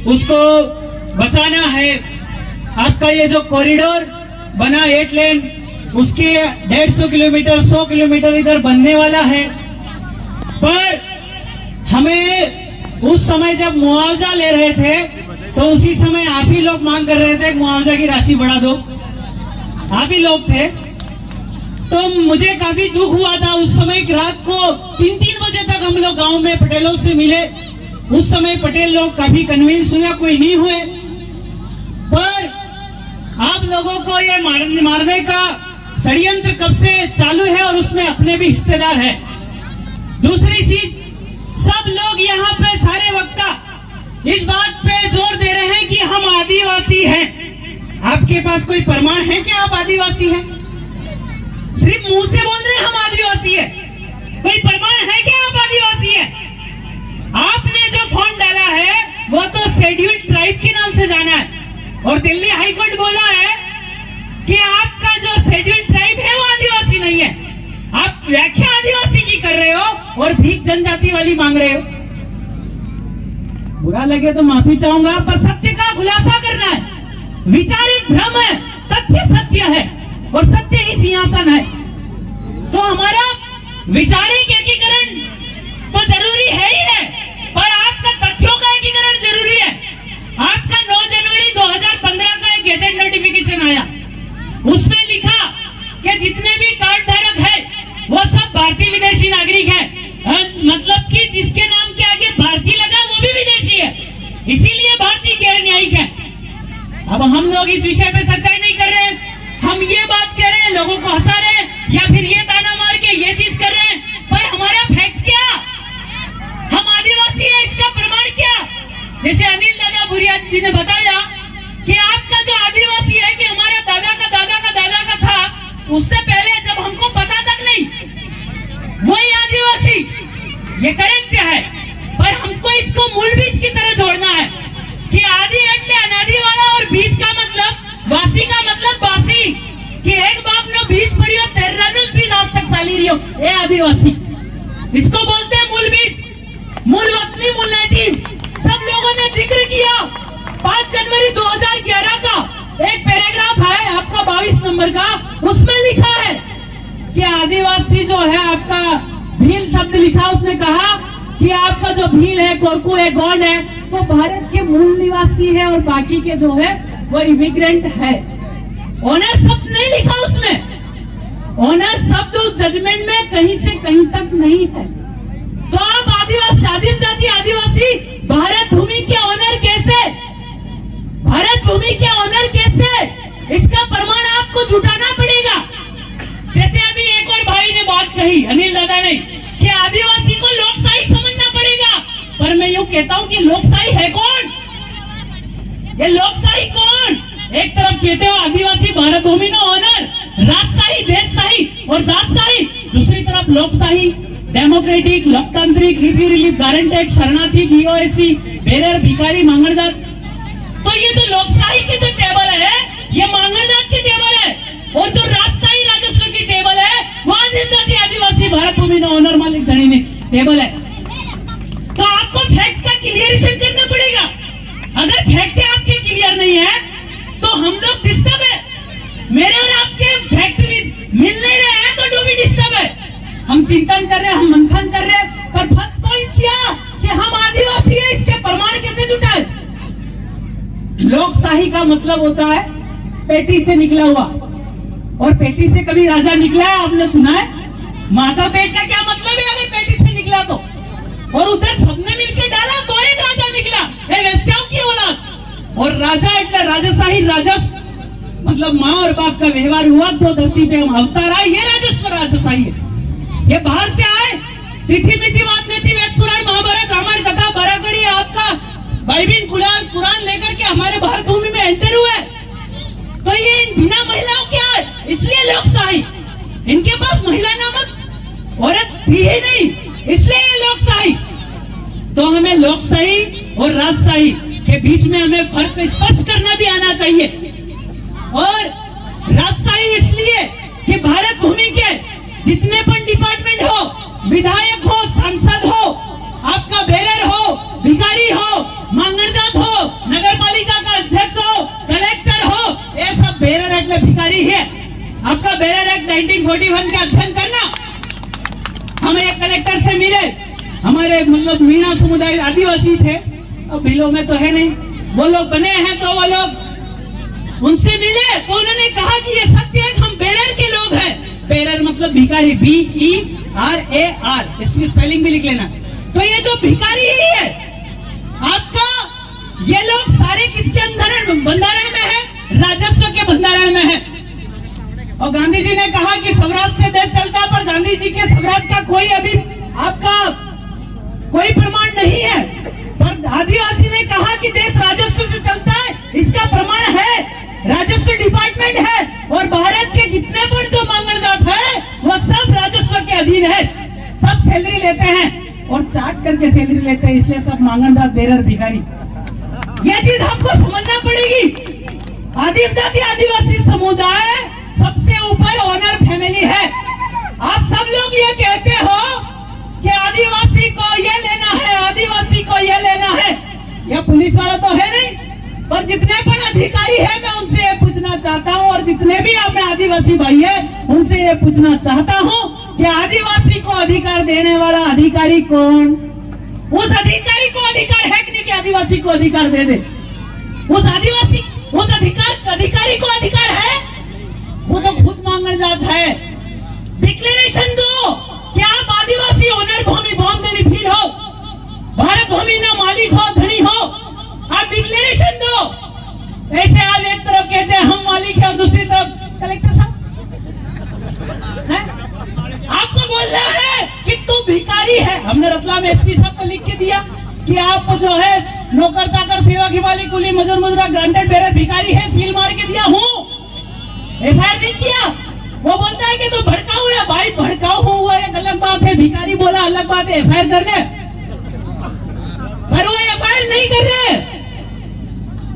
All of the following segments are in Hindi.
उसको बचाना है। आपका ये जो कॉरिडोर बना 8 लेन, उसके 150 किलोमीटर 100 किलोमीटर इधर बनने वाला है। पर हमें उस समय जब मुआवजा ले रहे थे तो उसी समय आप ही लोग मांग कर रहे थे मुआवजा की राशि बढ़ा दो, आप ही लोग थे। तो मुझे काफी दुख हुआ था उस समय। रात को 3-3 बजे तक हम लोग गांव में पटेलों से मिले। उस समय पटेल लोग काफी कन्विंस हुए, कोई नहीं हुए। पर आप लोगों को ये मारने का षड्यंत्र कब से चालू है और उसमें अपने भी हिस्सेदार है। दूसरी चीज, सब लोग यहाँ पे सारे वक्ता इस बात पे जोर दे रहे हैं कि हम आदिवासी हैं। आपके पास कोई प्रमाण है कि आप आदिवासी हैं? सिर्फ मुंह से बोल रहे हैं हम आदिवासी हैं, कोई प्रमाण है कि आप आदिवासी हैं? आपने जो फॉर्म डाला है वो तो शेड्यूल्ड ट्राइब के नाम से जाना है, और दिल्ली हाईकोर्ट बोला है कि आपका जो शेड्यूल्ड ट्राइब है वो आदिवासी नहीं है। आप व्याख्या आदिवासी की कर रहे हो और भीख जनजाति वाली मांग रहे हो। बुरा लगे तो माफी चाहूंगा, पर सत्य का खुलासा करना है। विचार एक भ्रम है, तथ्य सत्य है और सत्य ही सिंहासन है। तो हमारा विचारिक एकीकरण तो जरूरी है ही है, पर आपका तथ्यों का एकीकरण जरूरी है। आपका 9 जनवरी 2015 का एक गैजेट नोटिफिकेशन आया, उसमें लिखा कि जितने भी कार्ड धारक है वो सब भारतीय विदेशी नागरिक है। मतलब कि जिसके नाम के आगे भारतीय लगा वो भी विदेशी है, इसीलिए भारतीय गैर न्यायिक है। अब हम लोग इस विषय पे सच्चाई नहीं कर रहे हैं, हम ये बात कह रहे हैं, लोगों को हंसा रहे हैं, या फिर ये ताना मार के ये चीज कर रहे हैं। पर हमारा फैक्ट क्या, हम आदिवासी है, इसका प्रमाण क्या? जैसे अनिल दादा भुरिया जी ने बताया कि आपका जो आदिवासी है कि हमारा दादा का दादा का दादा का था, उससे पहले जब हमको पता तक नहीं, वही आदिवासी, ये करेक्ट है। पर हमको इसको मूल बीज की तरह जोड़ना है कि आदि એટલે अनादि वाला, और बीज का मतलब वासी का मतलब बासी, कि एक बाप ने बीज पड़ियो तेरानु बीज आज तक साली रियो, ये आदिवासी, इसको बोलते हैं मूल बीज, मूल वतनी, मूल नेटिव। सब लोगों ने जिक्र किया 5 जनवरी 2011 का एक पैराग्राफ है आपका 22 नंबर का, उसमें लिखा है कि आदिवासी जो है आपका भील शब्द लिखा, उसने कहा कि आपका जो भील है, कोरकू है, गौंड है, वो भारत के मूल निवासी है और बाकी के जो है वो इमिग्रेंट है। ऑनर शब्द नहीं लिखा उसमें, ऑनर शब्द उस जजमेंट में कहीं से कहीं तक नहीं है। तो आप आदिवासी, आदिम जाति आदिवासी भारत भूमि के ऑनर कैसे, भारत भूमि के ऑनर कैसे, इसका प्रमाण आपको जुटाना पड़ेगा। जैसे अभी एक और भाई ने बात कही, अनिल दादा ने, कि आदिवासी को लोकशाही समझना पड़ेगा। पर मैं यूं कहता हूं कि लोकशाही है कौन? ये लोकशाही कौन? एक तरफ कहते हो आदिवासी भारत भूमि नो ऑनर, राजशाही, देशशाही और जातशाही, दूसरी तरफ लोकशाही, डेमोक्रेटिक, लोकतांत्रिक, रिलीफ, गारंटेड, शरणार्थी, ईओएसी, बेरर, भिखारी, मांगड़ जात। तो ये जो लोकशाही की जो टेबल है ये मांगड़ जात की टेबल है, और जो राजशाही राजस्व की टेबल है वो आदिम जाति आदिवासी भारत भूमि नो ऑनर मालिक धनी टेबल है। तो आपको फैक्ट का क्लियरेशन करना पड़ेगा। अगर फैक्ट आपके क्लियर नहीं है तो हम लोग डिस्टर्ब है। मेरे और आपके फैक्ट मिल नहीं रहे हैं तो डू बी डिस्टर्ब है। हम चिंतन कर रहे हैं, हम मंथन कर रहे हैं, पर फर्स्ट पॉइंट किया कि हम आदिवासी है, इसके प्रमाण कैसे जुटाए? लोकशाही का मतलब होता है पेटी से निकला हुआ, और पेटी से कभी राजा निकला है आपने सुना है? माँ का पेट का क्या मतलब है अगर पेटी से निकला तो? और उधर सबने मिलकर डाला तो एक राजा निकला, ये वैश्याओं की औलाद। और राजा એટલે राजशाही, राजस्व मतलब माँ और बाप का व्यवहार हुआ तो धरती पे हम अवतार आए, ये राजस्व राजशाही है। ये बाहर से आए, तिथि मिति बात नीति वेद पुराण महाभारत रामायण कथा बरागड़ी आपका बाइबिल कुरान लेकर के हमारे भारत भूमि में एंटर हुए। तो ये बिना महिलाओं के आए, इसलिए लोकशाही। इनके पास महिला नामक औरत थी ही नहीं, इसलिए ये लोकशाही। तो हमें लोकशाही और राजशाही के बीच में हमें फर्क स्पष्ट करना भी आना चाहिए। और राजशाही इसलिए कि भारत भूमि के जितने पण डिपार्टमेंट हो, विधायक हो, सांसद हो, आपका बेरर हो, भिखारी हो, मांगड़ जात हो, 1941 का अध्ययन करना। हम एक कलेक्टर से मिले, हमारे मतलब मीणा समुदाय आदिवासी थे, अब भीलों में तो है नहीं, वो लोग बने हैं, तो वो लोग उनसे मिले तो उन्होंने कहा कि ये सत्य है, हम बेरर के लोग हैं। बेरर मतलब भिखारी, BERAR, इसकी स्पेलिंग भी लिख लेना। तो ये जो भिखारी है आपका, ये लोग सारे किसके बंधारण में है? राजस्व के बंधारण में है। और गांधी जी ने कहा कि स्वराज से देश चलता है, पर गांधी जी के स्वराज का कोई अभी आपका कोई प्रमाण नहीं है। पर आदिवासी ने कहा कि देश राजस्व से चलता है, इसका प्रमाण है, राजस्व डिपार्टमेंट है, और भारत के कितने पर जो मांगण जात है वो सब राजस्व के अधीन है, सब सैलरी लेते हैं और चाट करके सैलरी लेते हैं, इसलिए सब मांगण जात, बेरर, भिखारी। ये चीज आपको समझना पड़ेगी। आदिवासी समुदाय सबसे ऊपर ऑनर फैमिली है। आप सब लोग ये कहते हो कि आदिवासी को ये लेना है, आदिवासी को ये लेना है, यह पुलिस वाला तो है नहीं, पर जितने पण अधिकारी है मैं उनसे ये पूछना चाहता हूँ, और जितने भी आप में आदिवासी भाई है उनसे ये पूछना चाहता हूँ कि आदिवासी को अधिकार देने वाला अधिकारी कौन? उस अधिकारी को अधिकार है कि नहीं कि आदिवासी को अधिकार दे दे? उस आदिवासी, उस अधिकारी को अधिकार है? वो तो खुद मांगने जाता है। डिक्लेरेशन दो कि आप आदिवासी ओनर भूमि देनी फील हो, भारत भूमि ना मालिक हो, धनी हो, आप डिक्लेरेशन दो। ऐसे आप एक तरफ कहते हैं हम मालिक है और दूसरी तरफ कलेक्टर साहब आपको बोल रहा है कि तू भिखारी है। हमने रतलाम एसपी साहब को लिख के दिया कि आप जो है नौकर चाकर, सेवा की मालिक, कुली, मजदूर, मुजरा, ग्रांटेड बेरर, भिखारी है, सील मार के दिया हूँ, एफआईआर नहीं किया। वो बोलता है कि तू भड़काऊ है। भाई भड़काऊ हुआ एक अलग बात है, भिखारी बोला अलग बात है, एफआईआर करने, पर वो एफआईआर नहीं कर रहे।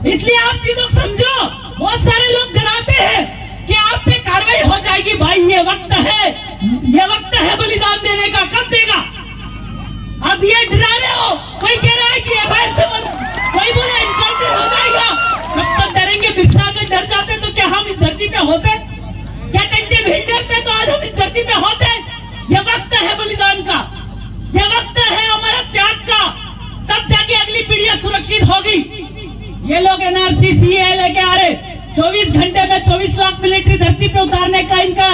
इसलिए आप चीजों को समझो। बहुत सारे लोग डराते हैं कि आप पे कार्रवाई हो जाएगी। भाई ये वक्त है बलिदान देने का, कब देगा? अब ये डरा रहे हो। कोई कह रहा है कि एफआईआर से कोई बोला इनकाउंटर हो जाएगा। कब तक डरेंगे? बिरसा अगर डर जाते तो क्या हम इस धरती पे होते? क्या टंटे भील डरते तो आज हम इस धरती पे होते? ये वक्त है बलिदान का, ये वक्त है हमारा त्याग का, तब जाके अगली पीढ़ियां सुरक्षित होगी। ये लोग एनआरसी सीए लेके आ रहे, 24 घंटे में 24 लाख मिलिट्री धरती पे उतारने का इनका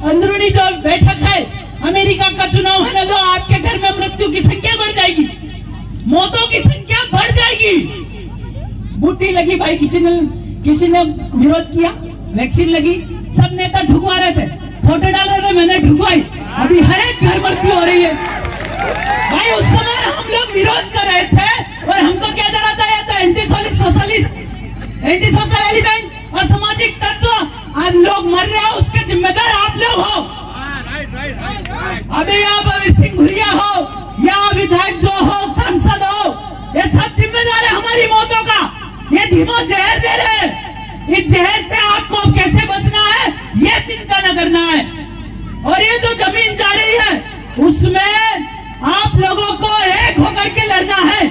अंदरूनी जो बैठक है। अमेरिका का चुनाव होने दो, आपके घर में मृत्यु की संख्या बढ़ जाएगी, मौतों की संख्या बढ़ जाएगी। बूटी लगी भाई, किसी ने विरोध किया, वैक्सीन लगी, सब नेता ढुकवा रहे थे, फोटो डाल रहे थे, मैंने ढुकवाई। अभी हर एक घर मृत्यु हो रही है। भाई उस समय हम लोग विरोध कर रहे थे और हमको क्या डरा था, anti socialist, anti social element, असामाजिक तत्व। आज लोग मर रहे हैं, उसके जिम्मेदार आप लोग हो। अभी आप अभी सिंह भुरिया हो या विधायक जो हो, सांसद हो, ये सब जिम्मेदार है हमारी मौतों का। ये धीमो जहर दे रहे हैं, इस जहर से आपको कैसे बचना है ये चिंता न करना है। और ये जो जमीन जा रही है उसमें आप लोगों को एक होकर के लड़ना है,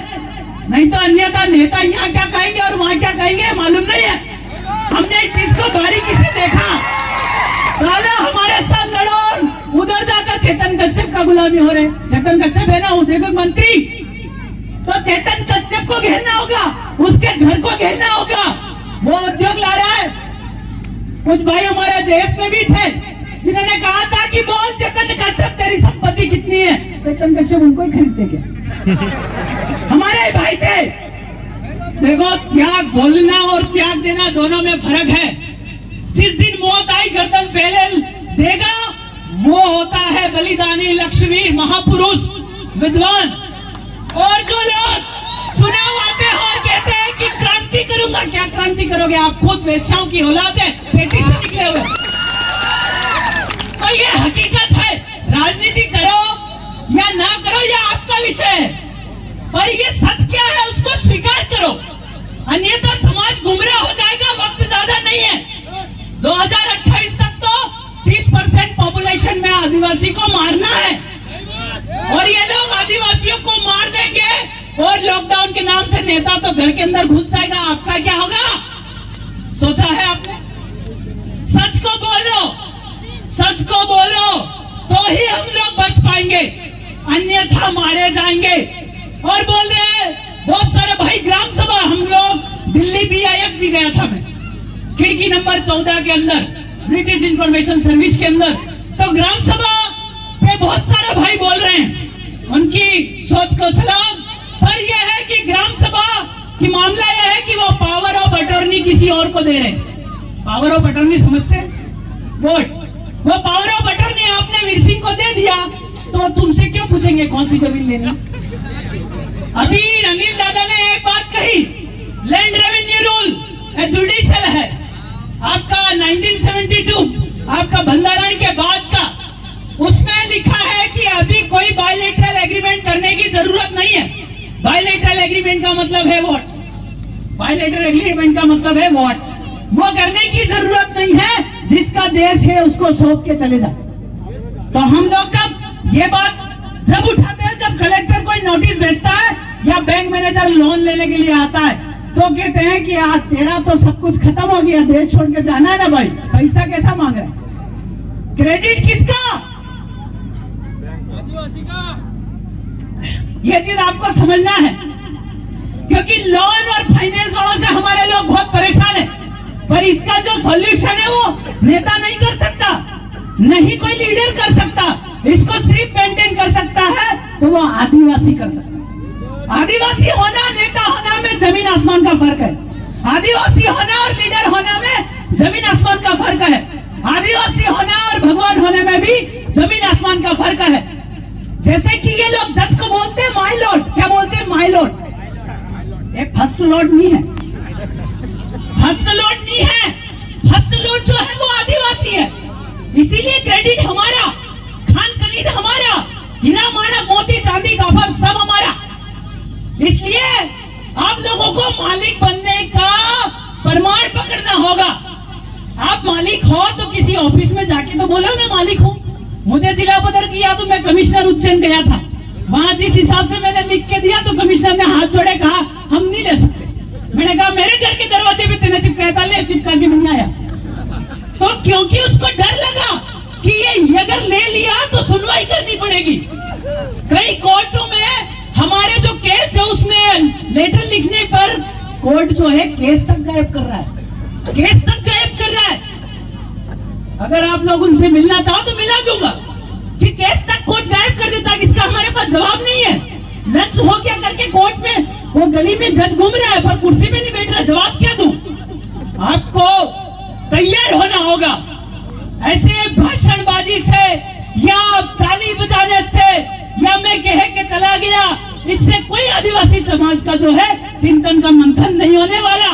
नहीं तो अन्यथा नेता यहाँ क्या कहेंगे और वहाँ क्या कहेंगे मालूम नहीं है। हमने इस चीज को बारीकी से देखा। साला हमारे साथ लड़ो, उधर जाकर चेतन कश्यप का गुलामी हो रहे। चेतन कश्यप है ना उद्योग मंत्री, तो चेतन कश्यप को घेरना होगा, उसके घर को घेरना होगा। वो उद्योग ला रहा है। कुछ भाई हमारे देश में भी थे जिन्होंने कहा था कि बोल चेतन कश्यप तेरी संपत्ति कितनी है। चेतन कश्यप उनको ही खरीदते क्या? हमारे भाई थे। देखो त्याग, बोलना और त्याग देना दोनों में फर्क है। जिस दिन मौत आई गर्दन पहले देगा वो होता है बलिदानी, लक्ष्मी, महापुरुष, विद्वान। और जो लोग चुनाव आते हैं और कहते हैं कि क्रांति करूंगा, क्या क्रांति करोगे? आप खुद वेश्याओं की औलाद है, पेटी से निकले हुए। तो ये हकीकत है। राजनीति करो या ना करो ये आपका विषय है, पर ये सच क्या है उसको स्वीकार करो, अन्यथा समाज गुमराह हो जाएगा। वक्त ज्यादा नहीं है, 2028 तक तो 30% पॉपुलेशन में आदिवासी को मारना है, और ये लोग आदिवासियों को मार देंगे और लॉकडाउन के नाम से नेता तो घर के अंदर घुस जाएगा। आपका क्या होगा? सोचा है आपने? सच को बोलो, सच को बोलो तो ही हम लोग बच पाएंगे, अन्यथा मारे जाएंगे। और बोल रहे हैं बहुत सारे भाई ग्राम सभा, हम लोग दिल्ली BIS भी गया था मैं, खिड़की नंबर 14 के अंदर, ब्रिटिश इंफॉर्मेशन सर्विस के अंदर। तो ग्राम सभा पे बहुत सारे भाई बोल रहे हैं, उनकी सोच को सलाम। पर यह है कि ग्राम सभा की मामला यह है कि वो पावर ऑफ अटॉर्नी किसी और को दे रहे हैं। पावर ऑफ अटॉर्नी समझते हैं? वोट, वो पावर ऑफ अटॉर्नी आपने वीर सिंह को दे दिया तो तुमसे क्यों पूछेंगे कौन सी जमीन लेनी। अभी अनिल दादा ने एक बात कही, लैंड रेवेन्यू रूल जुडिशियल है आपका 1972, आपका बंधारण के बाद का, उसमें लिखा है कि अभी कोई बायलैटरल एग्रीमेंट करने की जरूरत नहीं है। बायलैटरल एग्रीमेंट का मतलब है वोट, बायलैटरल एग्रीमेंट का मतलब है वोट, वो करने की जरूरत नहीं है। जिसका देश है उसको सौंप के चले जाओ। तो हम लोग जब ये बात जब उठाते हैं, जब कलेक्टर कोई नोटिस भेजता है या बैंक मैनेजर लोन लेने के लिए आता है, तो कहते हैं कि यार तेरा तो सब कुछ खत्म हो गया, देश छोड़ के जाना है ना भाई, पैसा कैसा मांग रहा है? क्रेडिट किसका? आदिवासी का। ये चीज आपको समझना है, क्योंकि लोन और फाइनेंस वालों से हमारे लोग बहुत परेशान है। पर इसका जो सॉल्यूशन है वो नेता नहीं कर सकता, नहीं कोई लीडर कर सकता, इसको सिर्फ मेंटेन कर सकता है तो वो आदिवासी कर सकता है। आदिवासी होना, नेता होना में जमीन आसमान का फर्क है। आदिवासी होना और लीडर होना में जमीन आसमान का फर्क है। आदिवासी होना और भगवान होने में भी जमीन आसमान का फर्क है। जैसे कि ये लोग जज को बोलते हैं माय लॉर्ड, क्या बोलते हैं? My Lord. ये फर्स्ट लॉर्ड नहीं है, फर्स्ट लॉर्ड नहीं है। फर्स्ट लॉर्ड जो है वो आदिवासी है। इसीलिए क्रेडिट हमारा, खान खनीज हमारा, हीरा माणक मोती चांदी काफर सब हमारा। इसलिए आप लोगों को मालिक बनने का प्रमाण पकड़ना होगा। आप मालिक हो तो किसी ऑफिस में जाके तो बोलो मैं मालिक हूँ। मुझे जिला बदर किया तो मैं कमिश्नर उज्जैन गया था, वहां जिस हिसाब से मैंने लिख के दिया तो कमिश्नर ने हाथ जोड़े कहा हम नहीं ले सकते। मैंने कहा मेरे घर के दरवाजे पे तेने चिपकाया था, ले चिपका के नहीं आया। तो क्योंकि उसको डर लगा कि ये अगर ले लिया तो सुनवाई करनी पड़ेगी। कई कोर्टों में हमारे जो केस है उसमें लेटर लिखने पर कोर्ट जो है केस तक गायब कर रहा है, केस तक गायब कर रहा है। अगर आप लोग उनसे मिलना चाहो तो मिला दूंगा कि केस तक कोर्ट गायब कर देता, इसका हमारे पास जवाब नहीं है। लंच हो क्या करके कोर्ट में वो गली में जज घूम रहा है पर कुर्सी पे नहीं बैठ रहा, जवाब क्या दूं? आपको तैयार होना होगा। ऐसे भाषणबाजी से या ताली बजाने से या मैं कह के चला गया, इससे कोई आदिवासी समाज का जो है चिंतन का मंथन नहीं होने वाला।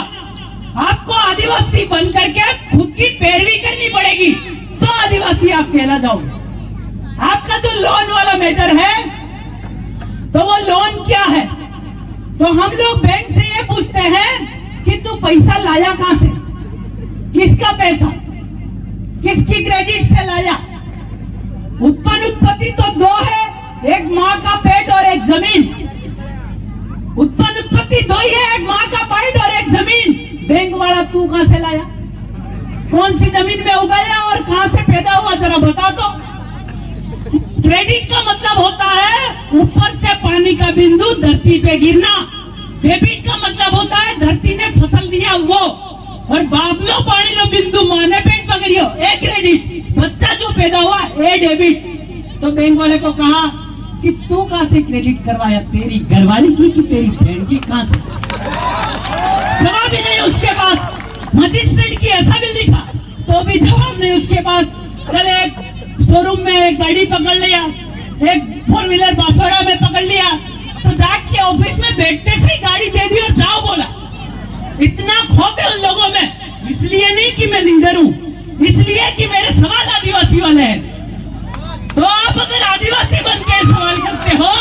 आपको आदिवासी बन करके खुद की पैरवी करनी पड़ेगी तो आदिवासी आप कहला जाओगे। आपका जो लोन वाला मैटर है तो वो लोन क्या है? तो हम लोग बैंक से ये पूछते हैं कि तू पैसा लाया कहां से, किसका पैसा, किसकी क्रेडिट से लाया? उत्पत्ति तो दो है, एक माँ का पेट और एक जमीन। उत्पत्ति दो ही है, एक माँ का पेट और एक जमीन। बैंक वाला तू कहां से लाया, कौन सी जमीन में उगाया और कहां से पैदा हुआ, जरा बता दो। क्रेडिट का मतलब होता है ऊपर से पानी का बिंदु धरती पे गिरना। डेबिट का मतलब होता है धरती ने फसल दिया वो, और बाबलो पानी नो बिंदु माने पेट पकड़ियो, ए क्रेडिट। बच्चा जो पैदा हुआ ए डेबिट। तो बैंक वाले को कहा कि तू कहां से क्रेडिट करवाया, तेरी घरवाली की कि तेरी बहन की, कहां से? जवाब ही नहीं उसके पास। मजिस्ट्रेट की ऐसा बिल दिखा तो भी जवाब नहीं उसके पास। कल एक शोरूम में एक गाड़ी पकड़ लिया, एक 4 व्हीलर बांसवाड़ा में पकड़ लिया, तो जाके ऑफिस में बैठते से ही गाड़ी दे दी और जाओ बोला। इतना खौफ है उन लोगों में। इसलिए नहीं कि मैं लीडर हूं, इसलिए कि मेरे सवाल आदिवासी वाले हैं। तो आप अगर आदिवासी बन के सवाल करते हो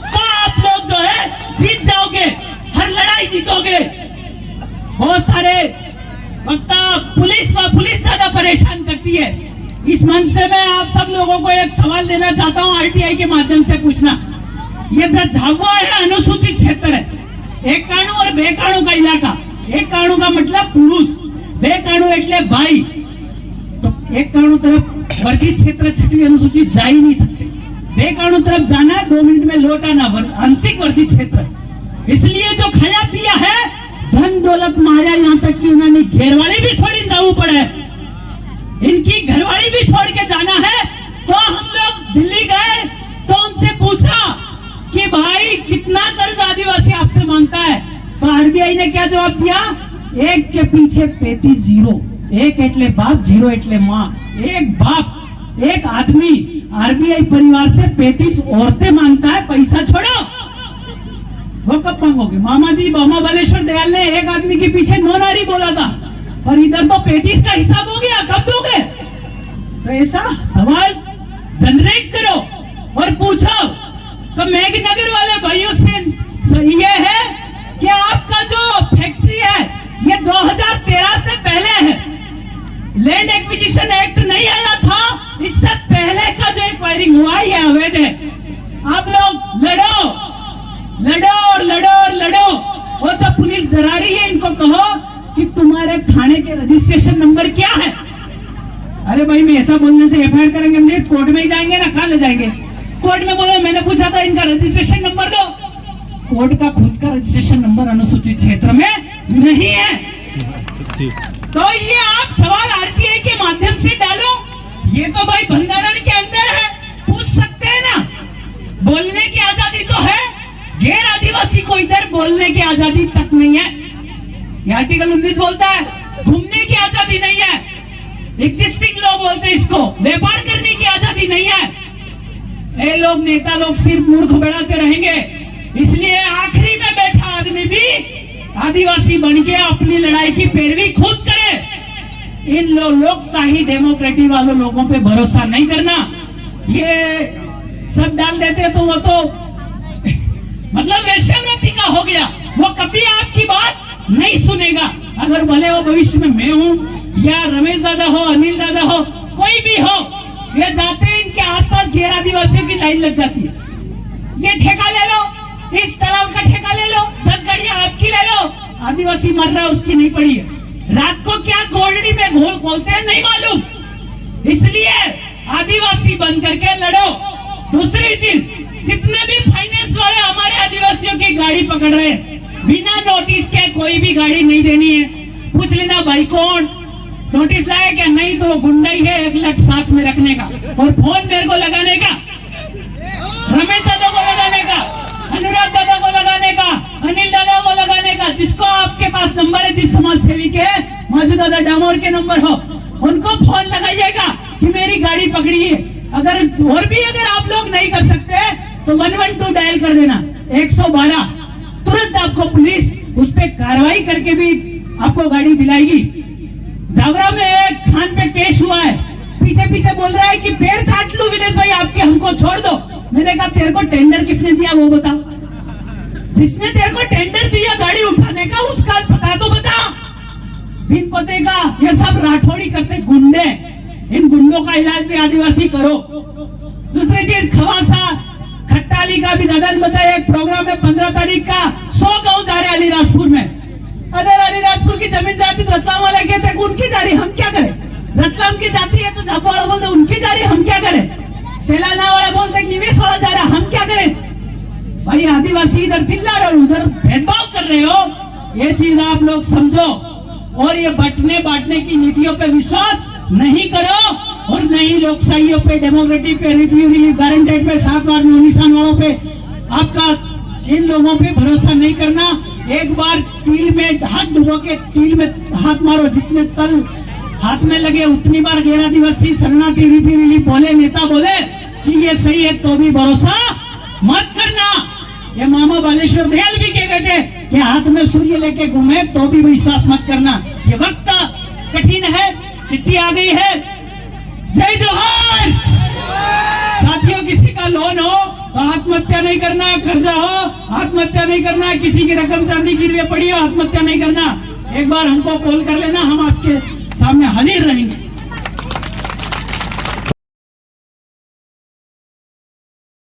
तो आप लोग जो है जीत जाओगे, हर लड़ाई जीतोगे। बहुत सारे वक्ता पुलिस ज्यादा परेशान करती है। इस मंच से मैं आप सब लोगों को एक सवाल देना चाहता हूं, आरटीआई के माध्यम से पूछना। ये जो झाबुआ है अनुसूचित क्षेत्र है, एक काणु और बेकाणु का इलाका। एक काणु का मतलब पुरुष, बेकाणु એટલે भाई। तो एक काणु तरफ वर्गीय क्षेत्र 6वीं अनुसूची जा ही नहीं सकते। बेकानून तरफ जाना है, 2 मिनट में लौट आना, आंशिक वर्गीय क्षेत्र। इसलिए जो खाया पिया है, धन दौलत माया, यहाँ तक कि उन्होंने घेरवाली भी छोड़ी जाऊ पड़े, इनकी घरवाली भी छोड़ के जाना है। तो हम लोग दिल्ली गए तो उनसे पूछा कि भाई कितना कर्ज आदिवासी आपसे मांगता है? तो आरबीआई ने क्या जवाब दिया? 1 के पीछे 35 जीरो, 1 एटले बाप, 0 एटले माँ। एक बाप, एक आदमी आरबीआई परिवार से 35 औरतें मांगता है पैसा, छोड़ो वो कब मांगोगे? मामा जी मामा बालेश्वर दयाल ने एक आदमी के पीछे 9 नारी बोला था, और इधर तो 35 का हिसाब हो गया, कब दोगे? तो ऐसा सवाल जनरेट करो और पूछो। तो मेघनगर वाले भाइयों से ये है कि आपका जो फैक्ट्री है ये 2013 से पहले है, लैंड एक्विजिशन एक्ट नहीं आया था, इससे पहले का जो एक्वायरिंग हुआ ये अवैध है। आप लोग लड़ो लड़ो और लड़ो और लड़ो, और जब पुलिस डरा रही है इनको कहो कि तुम्हारे थाने के रजिस्ट्रेशन नंबर क्या है। अरे भाई, मैं ऐसा बोलने से एफआईआर करेंगे नहीं, कोर्ट में ही जाएंगे ना, कहां ले जाएंगे? कोर्ट में बोलो मैंने पूछा था इनका रजिस्ट्रेशन नंबर दो। कोर्ट का खुद का रजिस्ट्रेशन नंबर अनुसूचित क्षेत्र में नहीं है। तो ये आप सवाल आरटीआई के माध्यम से डालो, ये तो भाई बंधारण के अंदर है, पूछ सकते हैं ना। बोलने की आजादी तो है, गैर आदिवासी को इधर बोलने की आजादी तक नहीं है। ये आर्टिकल 19 बोलता है घूमने की आजादी नहीं है, एग्जिस्टिंग लॉ बोलते हैं इसको, व्यापार करने की आजादी नहीं है। ये लोग नेता लोग सिर्फ मूर्ख बढ़ाते रहेंगे, इसलिए आखिरी में बैठा आदमी भी आदिवासी बन के अपनी लड़ाई की पैरवी खुद करे। इन लोकशाही डेमोक्रेटिक वालों लोगों पे भरोसा नहीं करना। ये सब डाल देते तो वो तो मतलब वेश्यावृत्ति का हो गया, वो कभी आपकी बात नहीं सुनेगा। अगर भले वो भविष्य में मैं हूं या रमेश दादा हो, अनिल दादा हो, कोई भी हो, ये जाते हैं इनके आसपास गैर आदिवासियों की लाइन लग जाती है। ये ठेका ले लो, इस तालाब का ठेका ले लो, 10 गाड़ियां आपकी ले लो। आदिवासी मर रहा है उसकी नहीं पड़ी है, रात को क्या गोल्डी में घोल खोलते हैं नहीं मालूम। इसलिए आदिवासी बन करके लड़ो। दूसरी चीज, जितने भी फाइनेंस वाले हमारे आदिवासियों की गाड़ी पकड़ रहे हैं, बिना नोटिस के कोई भी गाड़ी नहीं देनी है। पूछ लेना भाई कौन नोटिस लाया क्या? नहीं तो गुंडा ही है, 1 लाख साथ में रखने का, और फोन मेरे को लगाने का, रमेश दादा को लगाने का, अनुराग दादा को लगाने का, अनिल दादा को लगाने का। जिसको आपके पास नंबर है, जिस समाज सेवी के मौजूद दादा डामोर के नंबर हो, उनको फोन लगाइएगा कि मेरी गाड़ी पकड़ी है। अगर और भी अगर आप लोग नहीं कर सकते तो 112 डायल कर देना, 112, तुरंत आपको पुलिस उस पर कार्रवाई करके भी आपको गाड़ी दिलाएगी। जावरा में एक खान पे केस हुआ है, पीछे पीछे बोल रहा है कि पैर चाट लूं विलेश भाई आपके, हमको छोड़ दो। मैंने कहा तेरे को टेंडर किसने दिया वो बता, जिसने तेरे को टेंडर दिया गाड़ी उठाने का उसका पता तो बता। बिन पते का ये सब राठौड़ी करते गुंडे, इन गुंडों का इलाज भी आदिवासी करो। दूसरी चीज, खवासा खट्टाली का भी दादा ने बताया, एक प्रोग्राम है 15 तारीख का, 100 गाँव जा रहे अलीराजपुर में। अगर अलीराजपुर की जमीन जाती रतलाम वाले कहते हैं उनकी जा रही, हम क्या करें? रतलाम की जाती है तो झापा वाला बोलते उनकी जा रही, हम क्या करें? सेलाना वाला बोलते निवेश वाला जा रहा, हम क्या करें? भाई आदिवासी इधर चिल्ला रहे हो, उधर भेदभाव कर रहे हो, ये चीज आप लोग समझो। और ये बंटने बांटने की नीतियों पे विश्वास नहीं करो, और नहीं लोकशाहियों पे, डेमोक्रेटिक पे, रिव्यू रिलीफ गारंटेड पे, 7 बार निशान वालों पे आपका, इन लोगों पे भरोसा नहीं करना। एक बार तील में हाथ डुबो के तील में हाथ मारो, जितने तल हाथ में लगे उतनी बार गैर आदिवासी शरणार्थी रिव्यू रिलीफ बोले, नेता बोले कि ये सही है तो भी भरोसा मत करना। ये मामा बालेश्वर दयाल भी कह गए थे कि हाथ में सूर्य लेके घूमे तो भी विश्वास मत करना। ये वक्त कठिन है, चिट्ठी आ गई है। जय जोहार। साथियों, किसी का लोन हो तो आत्महत्या नहीं करना, कर्जा हो आत्महत्या नहीं करना, किसी की रकम चांदी गिरवी पड़ी हो आत्महत्या नहीं करना। एक बार हमको कॉल कर लेना, हम आपके सामने हाजिर रहेंगे।